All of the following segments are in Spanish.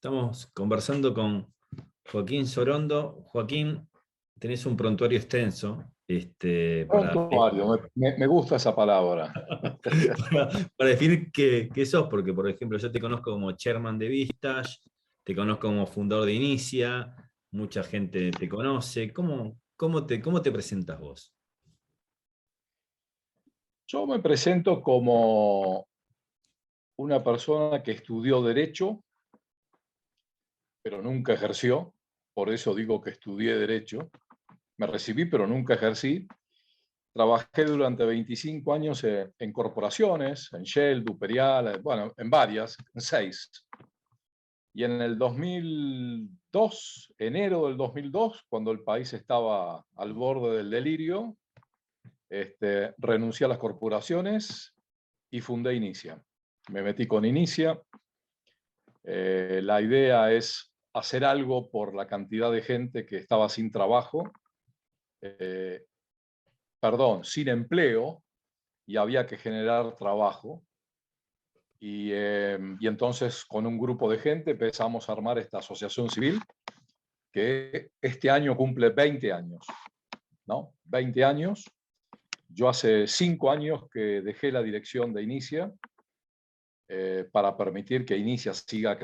Estamos conversando con Joaquín Sorondo. Joaquín, tenés un prontuario extenso Prontuario, me gusta esa palabra. para definir qué sos, porque por ejemplo yo te conozco como chairman de Vistage, te conozco como fundador de Inicia, mucha gente te conoce. ¿Cómo te presentas vos? Yo me presento como una persona que estudió Derecho, pero nunca ejerció. Por eso digo que estudié Derecho. Me recibí, pero nunca ejercí. Trabajé durante 25 años en corporaciones, en Shell, Duperial, bueno, en varias, en 6. Y en el 2002, enero del 2002, cuando el país estaba al borde del delirio, renuncié a las corporaciones y fundé Inicia. Me metí con Inicia. La idea es hacer algo por la cantidad de gente que estaba sin trabajo, eh, sin empleo, y había que generar trabajo. Y entonces con un grupo de gente empezamos a armar esta asociación civil que este año cumple 20 años, ¿no? 20 años. Yo hace 5 años que dejé la dirección de Inicia para permitir que Inicia siga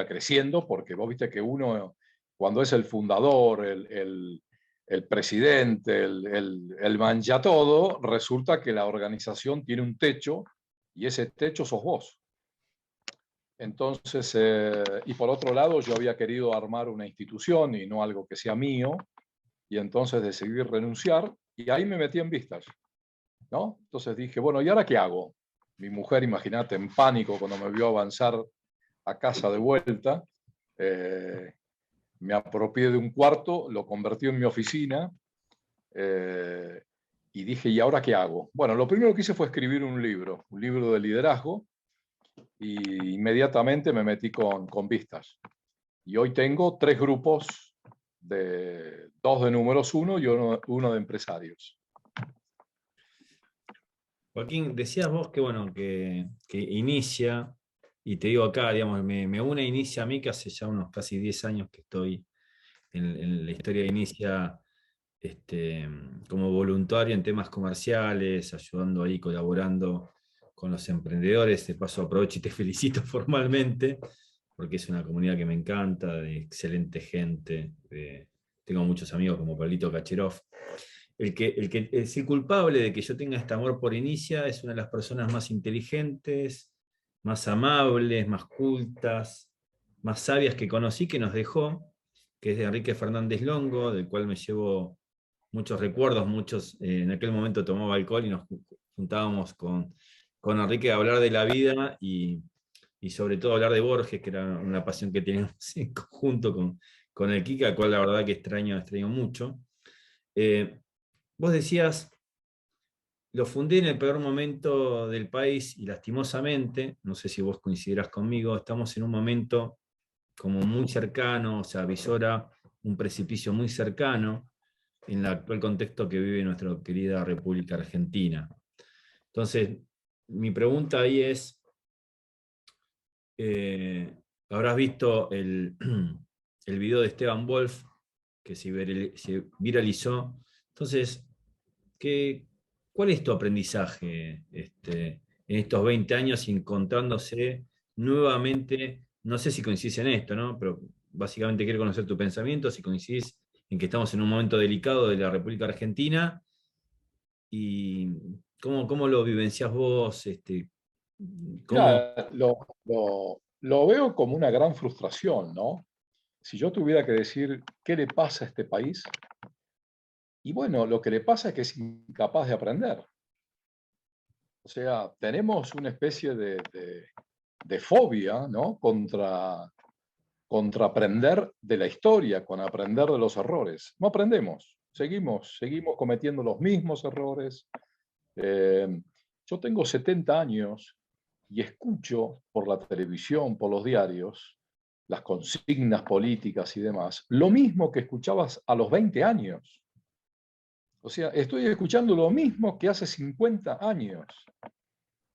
creciendo, porque vos viste que uno, cuando es el fundador, el presidente, el mancha todo, resulta que la organización tiene un techo y ese techo sos vos. Entonces, y por otro lado, yo había querido armar una institución y no algo que sea mío, y entonces decidí renunciar y ahí me metí en Vistas, ¿no? Entonces dije, bueno, ¿y ahora qué hago? Mi mujer, imagínate, en pánico cuando me vio avanzar a casa de vuelta, eh, me apropié de un cuarto, lo convertí en mi oficina eh, y dije, ¿y ahora qué hago? Bueno, lo primero que hice fue escribir un libro de liderazgo, y inmediatamente me metí con Vistas. Y hoy tengo 3 grupos, 2 de números 1 y uno de empresarios. Joaquín, decías vos que bueno, que Inicia, y te digo acá, digamos, me une Inicia a mí, que hace ya unos casi 10 años que estoy en la historia de Inicia, como voluntario en temas comerciales, ayudando ahí, colaborando con los emprendedores. De paso aprovecho y te felicito formalmente, porque es una comunidad que me encanta, de excelente gente. Tengo muchos amigos como Pablito Kacherov. El culpable de que yo tenga este amor por Inicia es una de las personas más inteligentes, más amables, más cultas, más sabias que conocí, que nos dejó, que es de Enrique Fernández Longo, del cual me llevo muchos recuerdos. En aquel momento tomaba alcohol y nos juntábamos con Enrique a hablar de la vida y sobre todo hablar de Borges, que era una pasión que teníamos en conjunto con el Kika, al cual la verdad que extraño mucho. Vos decías, lo fundé en el peor momento del país y lastimosamente, no sé si vos coincidirás conmigo, estamos en un momento como muy cercano, o sea, visora un precipicio muy cercano en el actual contexto que vive nuestra querida República Argentina. Entonces, mi pregunta ahí es, eh, habrás visto el video de Esteban Wolf que se viralizó. Entonces, ¿qué, ¿cuál es tu aprendizaje en estos 20 años encontrándose nuevamente? No sé si coincidís en esto, ¿no? Pero básicamente quiero conocer tu pensamiento, si coincidís en que estamos en un momento delicado de la República Argentina y cómo lo vivenciás vos, cómo... Mira, lo veo como una gran frustración, ¿no? Si yo tuviera que decir qué le pasa a este país, y bueno, lo que le pasa es que es incapaz de aprender. O sea, tenemos una especie de fobia, ¿no? Contra aprender de la historia, con aprender de los errores. No aprendemos, seguimos cometiendo los mismos errores. Eh, yo tengo 70 años y escucho por la televisión, por los diarios, las consignas políticas y demás, lo mismo que escuchabas a los 20 años. O sea, estoy escuchando lo mismo que hace 50 años.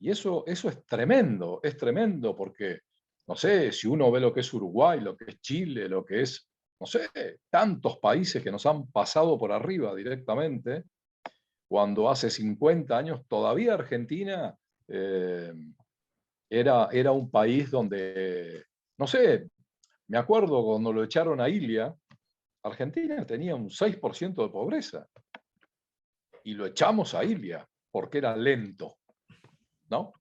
Y eso es tremendo porque no sé, si uno ve lo que es Uruguay, lo que es Chile, lo que es, no sé, tantos países que nos han pasado por arriba directamente, cuando hace 50 años todavía Argentina eh, era un país donde, no sé, me acuerdo cuando lo echaron a Ilia, Argentina tenía un 6% de pobreza y lo echamos a Ilia porque era lento, ¿no?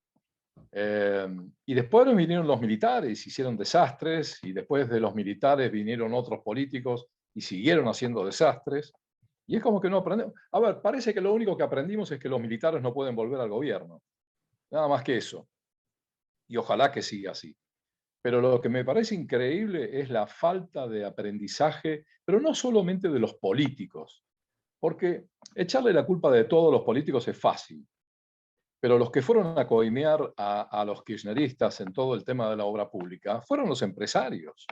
Y después vinieron los militares, hicieron desastres, y después de los militares vinieron otros políticos y siguieron haciendo desastres. Y es como que no aprendemos. A ver, parece que lo único que aprendimos es que los militares no pueden volver al gobierno. Nada más que eso. Y ojalá que siga así. Pero lo que me parece increíble es la falta de aprendizaje, pero no solamente de los políticos, porque echarle la culpa de todos los políticos es fácil. Pero los que fueron a coimear a los kirchneristas en todo el tema de la obra pública fueron los empresarios,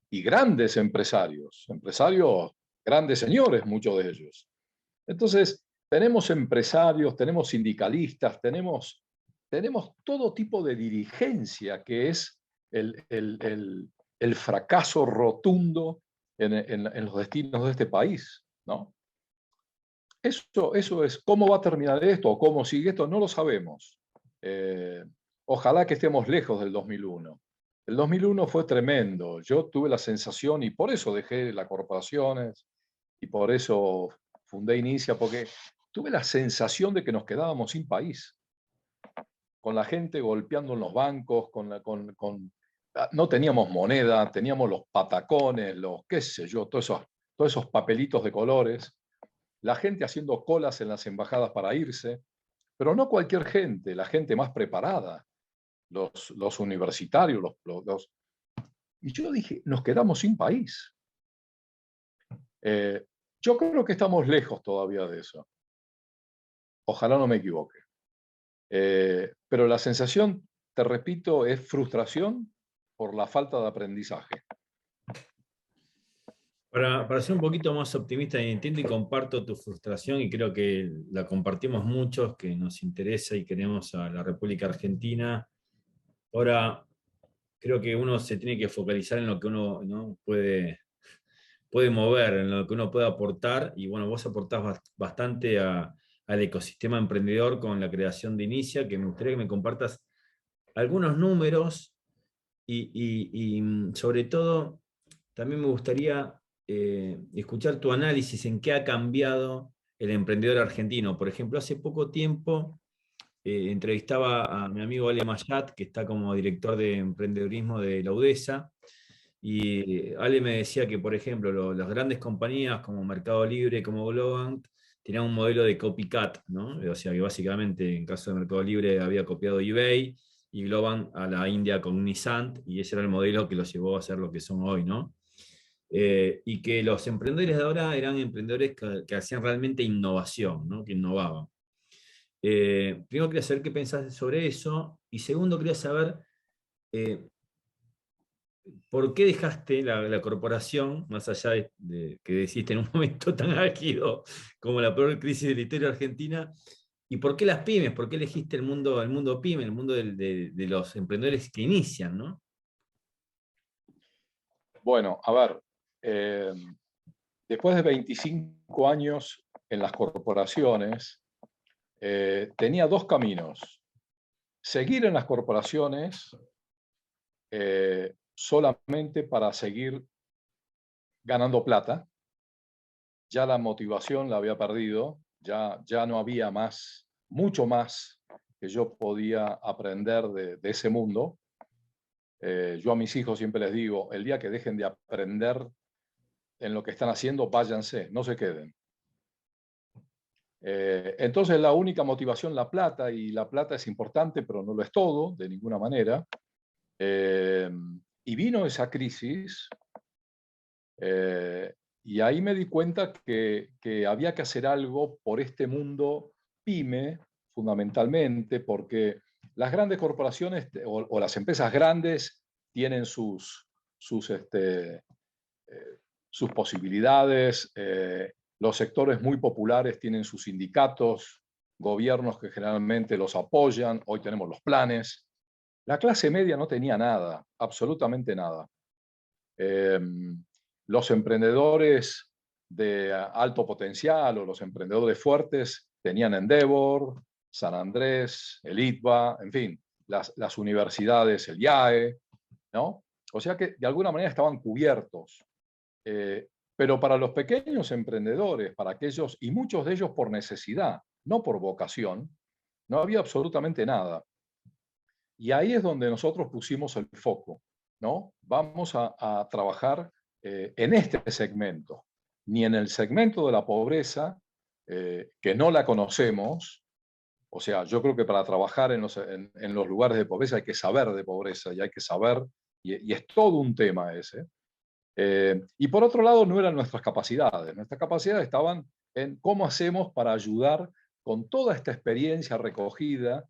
y grandes empresarios, empresarios, grandes señores, muchos de ellos. Entonces, tenemos empresarios, tenemos sindicalistas, tenemos todo tipo de dirigencia que es el fracaso rotundo en los destinos de este país, ¿no? Eso es, ¿cómo va a terminar esto o cómo sigue esto? No lo sabemos. Eh, Ojalá que estemos lejos del 2001. El 2001 fue tremendo. Yo tuve la sensación, y por eso dejé las corporaciones, y por eso fundé Inicia, porque tuve la sensación de que nos quedábamos sin país, con la gente golpeando en los bancos, no teníamos moneda, teníamos los patacones, los qué sé yo, todos esos papelitos de colores, la gente haciendo colas en las embajadas para irse, pero no cualquier gente, la gente más preparada, los universitarios, Y yo dije, nos quedamos sin país. Eh, yo creo que estamos lejos todavía de eso. Ojalá no me equivoque. Pero la sensación, te repito, es frustración por la falta de aprendizaje. Para ser un poquito más optimista, entiendo y comparto tu frustración y creo que la compartimos muchos, que nos interesa y queremos a la República Argentina. Ahora, creo que uno se tiene que focalizar en lo que uno, ¿no?, puede mover, en lo que uno puede aportar. Y bueno, vos aportás bastante al ecosistema emprendedor con la creación de Inicia, que me gustaría que me compartas algunos números y sobre todo también me gustaría escuchar tu análisis en qué ha cambiado el emprendedor argentino. Por ejemplo, hace poco tiempo entrevistaba a mi amigo Ale Mayat, que está como director de emprendedurismo de la UDESA, y Ale me decía que, por ejemplo, las grandes compañías como Mercado Libre, como Globant, tenían un modelo de copycat, ¿no? O sea que básicamente en caso de Mercado Libre había copiado eBay y Globant a la India con Nissan, y ese era el modelo que los llevó a ser lo que son hoy, ¿no? Y que los emprendedores de ahora eran emprendedores que hacían realmente innovación, ¿no?, que innovaban. Primero quería saber qué pensás sobre eso, y segundo quería saber eh, por qué dejaste la corporación, más allá de que deciste en un momento tan álgido como la peor crisis de la historia argentina, y por qué las pymes, por qué elegiste el mundo pyme, el mundo de los emprendedores que inician, ¿no? Bueno, a ver, eh, después de 25 años en las corporaciones, tenía dos caminos. Seguir en las corporaciones solamente para seguir ganando plata. Ya la motivación la había perdido, ya no había más, mucho más que yo podía aprender de ese mundo. Yo a mis hijos siempre les digo, el día que dejen de aprender en lo que están haciendo, váyanse, no se queden. Entonces la única motivación, la plata, y la plata es importante, pero no lo es todo, de ninguna manera. Y vino esa crisis, y ahí me di cuenta que había que hacer algo por este mundo pyme, fundamentalmente, porque las grandes corporaciones o las empresas grandes tienen sus posibilidades, los sectores muy populares tienen sus sindicatos, gobiernos que generalmente los apoyan, hoy tenemos los planes. La clase media no tenía nada, absolutamente nada. Eh, los emprendedores de alto potencial o los emprendedores fuertes tenían Endeavor, San Andrés, el ITBA, en fin, las universidades, el IAE, ¿no? O sea que de alguna manera estaban cubiertos. Pero para los pequeños emprendedores, para aquellos, y muchos de ellos por necesidad, no por vocación, no había absolutamente nada. Y ahí es donde nosotros pusimos el foco, ¿no? Vamos a trabajar en este segmento, ni en el segmento de la pobreza, que no la conocemos. O sea, yo creo que para trabajar en los lugares de pobreza hay que saber de pobreza y hay que saber, y es todo un tema ese. Y por otro lado, no eran nuestras capacidades. Nuestras capacidades estaban en cómo hacemos para ayudar con toda esta experiencia recogida,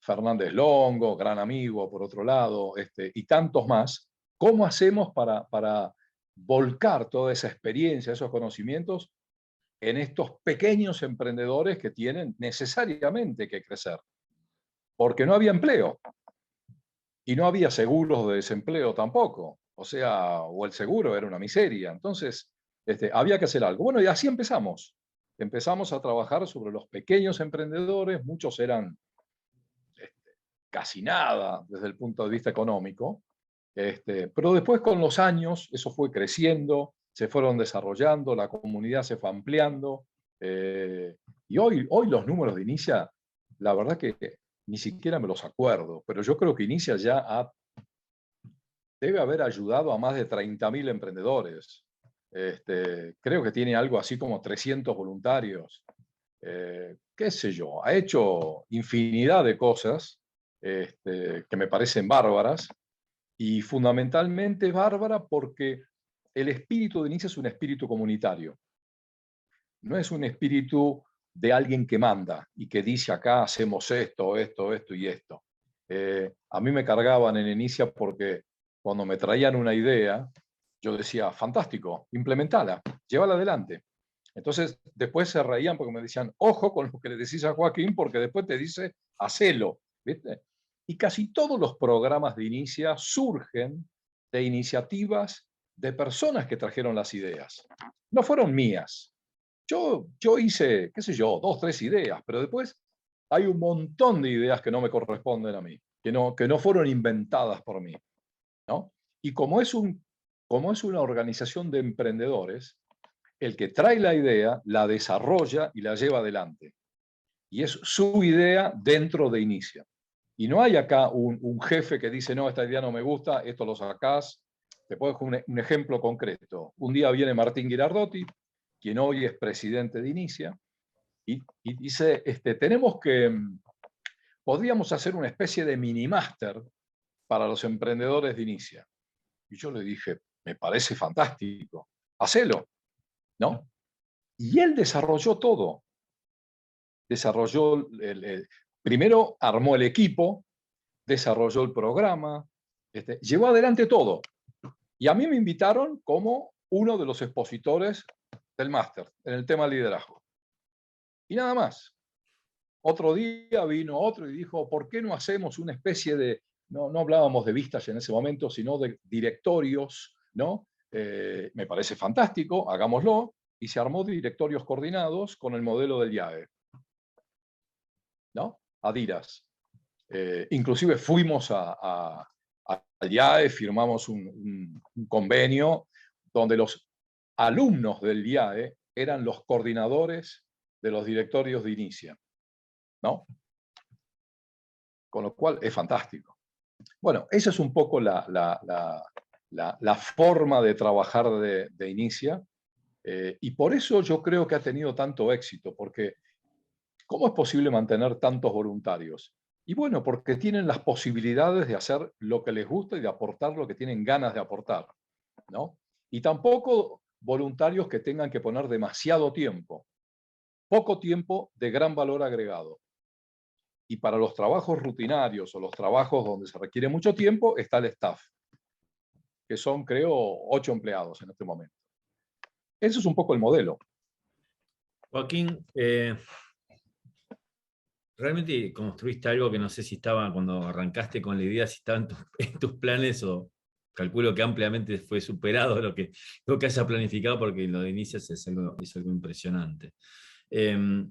Fernández Longo, gran amigo, por otro lado, y tantos más, cómo hacemos para volcar toda esa experiencia, esos conocimientos en estos pequeños emprendedores que tienen necesariamente que crecer, porque no había empleo y no había seguros de desempleo tampoco. O sea, o el seguro era una miseria. Entonces, había que hacer algo. Bueno, y así empezamos. Empezamos a trabajar sobre los pequeños emprendedores. Muchos eran casi nada desde el punto de vista económico. Pero después, con los años, eso fue creciendo, se fueron desarrollando, la comunidad se fue ampliando. Y hoy los números de Inicia, la verdad que ni siquiera me los acuerdo, pero yo creo que Inicia debe haber ayudado a más de 30.000 emprendedores. Creo que tiene algo así como 300 voluntarios. Qué sé yo, ha hecho infinidad de cosas que me parecen bárbaras, y fundamentalmente bárbara porque el espíritu de Inicia es un espíritu comunitario. No es un espíritu de alguien que manda y que dice acá hacemos esto, esto, esto y esto. A mí me cargaban en Inicia porque cuando me traían una idea, yo decía, fantástico, implementala, llévala adelante. Entonces, después se reían porque me decían, ojo con lo que le decís a Joaquín, porque después te dice, hacelo, ¿viste? Y casi todos los programas de Inicia surgen de iniciativas de personas que trajeron las ideas. No fueron mías. Yo hice, qué sé yo, 2, 3 ideas, pero después hay un montón de ideas que no me corresponden a mí, que no fueron inventadas por mí, ¿no? Y como es una organización de emprendedores, el que trae la idea, la desarrolla y la lleva adelante. Y es su idea dentro de Inicia. Y no hay acá un jefe que dice, no, esta idea no me gusta, esto lo sacás. Te puedo dejar un ejemplo concreto. Un día viene Martín Girardotti, quien hoy es presidente de Inicia, y dice, podríamos hacer una especie de mini máster para los emprendedores de Inicia. Y yo le dije, me parece fantástico, hacelo, ¿no? Y él desarrolló todo. Desarrolló, primero armó el equipo, desarrolló el programa, llevó adelante todo. Y a mí me invitaron como uno de los expositores del máster en el tema liderazgo. Y nada más. Otro día vino otro y dijo, ¿por qué no hacemos una especie de, no hablábamos de vistas en ese momento, sino de directorios, ¿no? Me parece fantástico, hagámoslo. Y se armó directorios coordinados con el modelo del IAE, ¿no? Adidas. Inclusive fuimos al IAE, firmamos un convenio donde los alumnos del IAE eran los coordinadores de los directorios de Inicia, ¿no? Con lo cual es fantástico. Bueno, esa es un poco la forma de trabajar de Inicia, y por eso yo creo que ha tenido tanto éxito, porque ¿cómo es posible mantener tantos voluntarios? Y bueno, porque tienen las posibilidades de hacer lo que les gusta y de aportar lo que tienen ganas de aportar, ¿no? Y tampoco voluntarios que tengan que poner demasiado tiempo, poco tiempo de gran valor agregado. Y para los trabajos rutinarios o los trabajos donde se requiere mucho tiempo, está el staff, que son, creo, 8 empleados en este momento. Eso es un poco el modelo. Joaquín, realmente construiste algo que no sé si estaba cuando arrancaste con la idea, si estaba en en tus planes o calculo que ampliamente fue superado lo que hayas planificado porque lo de inicios es algo impresionante. Eh,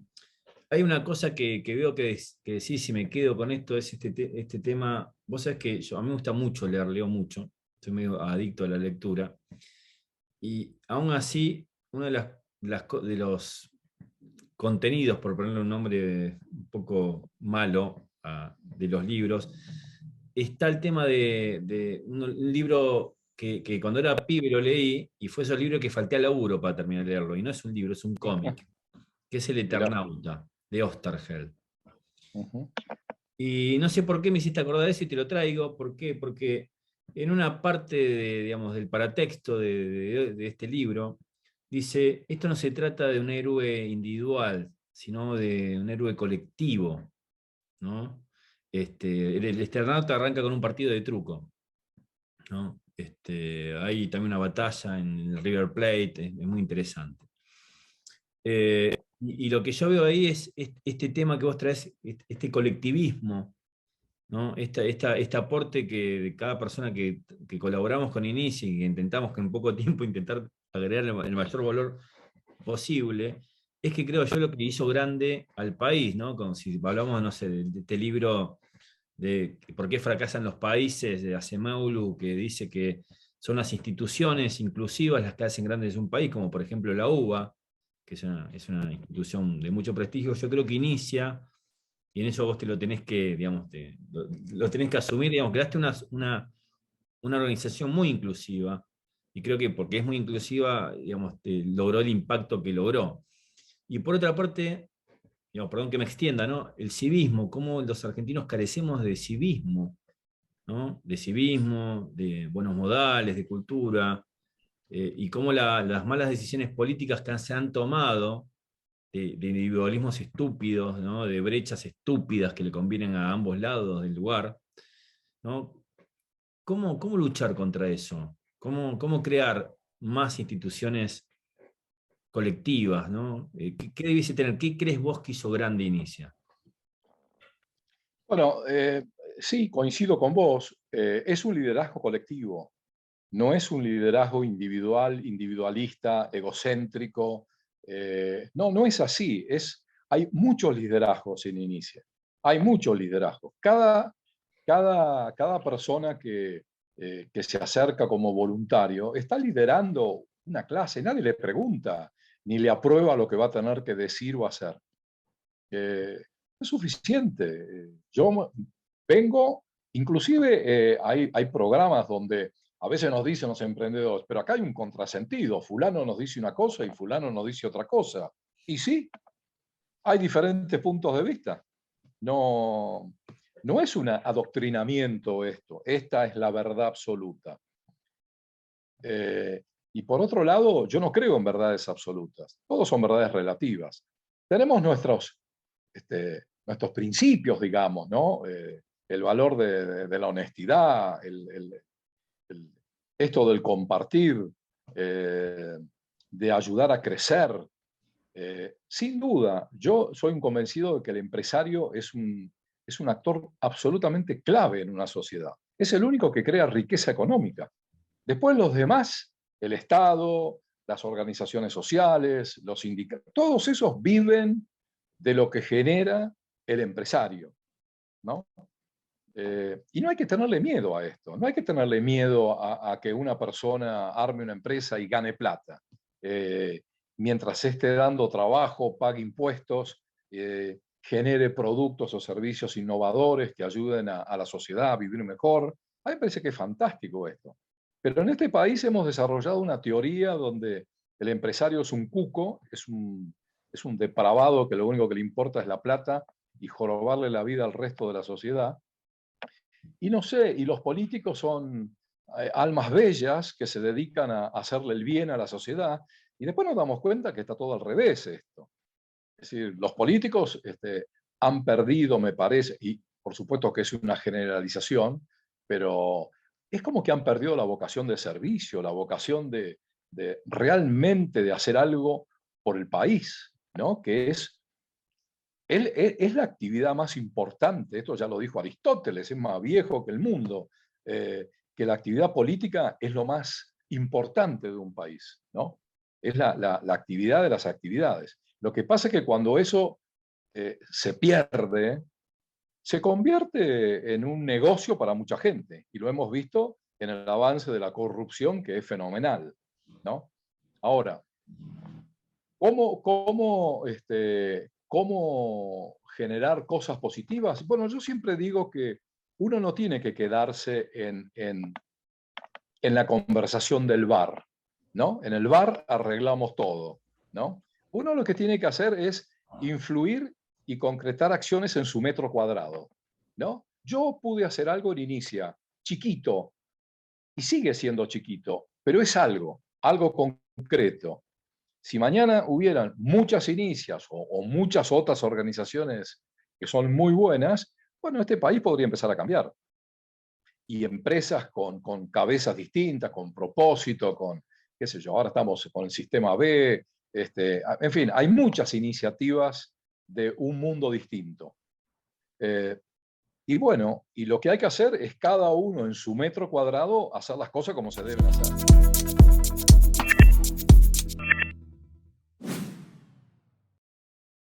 Hay una cosa que veo que decís, si me quedo con esto, es este tema. Vos sabés que a mí me gusta mucho leer, leo mucho, soy medio adicto a la lectura, y aún así, uno de los contenidos, por ponerle un nombre un poco malo de los libros, está el tema de un libro que cuando era pibe lo leí, y fue ese libro que falté al laburo para terminar de leerlo, y no es un libro, es un cómic, que es El Mirá. Eternauta, de Osterheld. Ujú. Y no sé por qué me hiciste acordar de eso y te lo traigo. ¿Por qué? Porque en una parte digamos, del paratexto de este libro, dice, esto no se trata de un héroe individual, sino de un héroe colectivo, ¿no? El Eternauta arranca con un partido de truco, ¿no? Hay también una batalla en el River Plate, es muy interesante. Y lo que yo veo ahí es este tema que vos traes, este colectivismo, ¿no? Este aporte que de cada persona que colaboramos con INICI y que intentamos que en poco tiempo intentar agregar el mayor valor posible, es que creo yo lo que hizo grande al país, ¿no? Como si hablamos, no sé, de este libro de por qué fracasan los países de Acemaulu, que dice que son las instituciones inclusivas las que hacen grandes un país, como por ejemplo la UBA, que es una institución de mucho prestigio. Yo creo que inicia y en eso vos te lo tenés que, digamos, lo tenés que asumir, digamos, creaste una organización muy inclusiva, y creo que porque es muy inclusiva, digamos, logró el impacto que logró. Y por otra parte, digamos, perdón que me extienda, ¿no? El civismo, cómo los argentinos carecemos de civismo, ¿no? De civismo, de buenos modales, de cultura, y cómo las malas decisiones políticas que se han tomado de individualismos estúpidos, ¿no? De brechas estúpidas que le convienen a ambos lados del lugar, ¿no? ¿Cómo luchar contra eso? ¿Cómo crear más instituciones colectivas, ¿no? ¿Qué debiese tener? ¿Qué crees vos que hizo grande Inicia? Bueno, sí, coincido con vos. Es un liderazgo colectivo, no es un liderazgo individual, individualista, egocéntrico. No, no es así. Hay muchos liderazgos en Inicia. Hay muchos liderazgos. Cada persona que se acerca como voluntario está liderando una clase. Nadie le pregunta ni le aprueba lo que va a tener que decir o hacer. Es suficiente. Yo vengo, inclusive hay programas donde a veces nos dicen los emprendedores, pero acá hay un contrasentido, fulano nos dice una cosa y fulano nos dice otra cosa. Y sí, hay diferentes puntos de vista. No, no es un adoctrinamiento esto, esta es la verdad absoluta. Y por otro lado, yo no creo en verdades absolutas, todos son verdades relativas. Tenemos nuestros principios, digamos, ¿no? El valor de la honestidad, el- esto del compartir, eh, de ayudar a crecer. Sin duda, yo soy un convencido de que el empresario es un actor absolutamente clave en una sociedad. Es el único que crea riqueza económica. Después los demás, el Estado, las organizaciones sociales, los sindicatos, todos esos viven de lo que genera el empresario, ¿no? Y no hay que tenerle miedo a esto, no hay que tenerle miedo a que una persona arme una empresa y gane plata. Eh, Mientras esté dando trabajo, pague impuestos, genere productos o servicios innovadores que ayuden a la sociedad a vivir mejor. A mí me parece que es fantástico esto. Pero en este país hemos desarrollado una teoría donde el empresario es un cuco, es un depravado que lo único que le importa es la plata y jorobarle la vida al resto de la sociedad. Y no sé, y los políticos son almas bellas que se dedican a hacerle el bien a la sociedad, y después nos damos cuenta que está todo al revés esto. Es decir, los políticos han perdido, me parece, y por supuesto que es una generalización, pero es como que han perdido la vocación de servicio, la vocación de realmente de hacer algo por el país, ¿no? Que es es la actividad más importante, esto ya lo dijo Aristóteles, es más viejo que el mundo, que la actividad política es lo más importante de un país, ¿no? Es la actividad de las actividades. Lo que pasa es que cuando eso se pierde, se convierte en un negocio para mucha gente, y lo hemos visto en el avance de la corrupción, que es fenomenal, ¿no? Ahora, ¿cómo generar cosas positivas? Bueno, yo siempre digo que uno no tiene que quedarse en la conversación del bar, ¿no? En el bar arreglamos todo, ¿no? Uno lo que tiene que hacer es influir y concretar acciones en su metro cuadrado, ¿no? Yo pude hacer algo en Inicia, chiquito, y sigue siendo chiquito, pero es algo concreto. Si mañana hubieran muchas Inicias o muchas otras organizaciones que son muy buenas, bueno, este país podría empezar a cambiar. Y empresas con cabezas distintas, con propósito, con, qué sé yo, ahora estamos con el sistema B, en fin, hay muchas iniciativas de un mundo distinto. Y bueno, y lo que hay que hacer es cada uno en su metro cuadrado hacer las cosas como se deben hacer.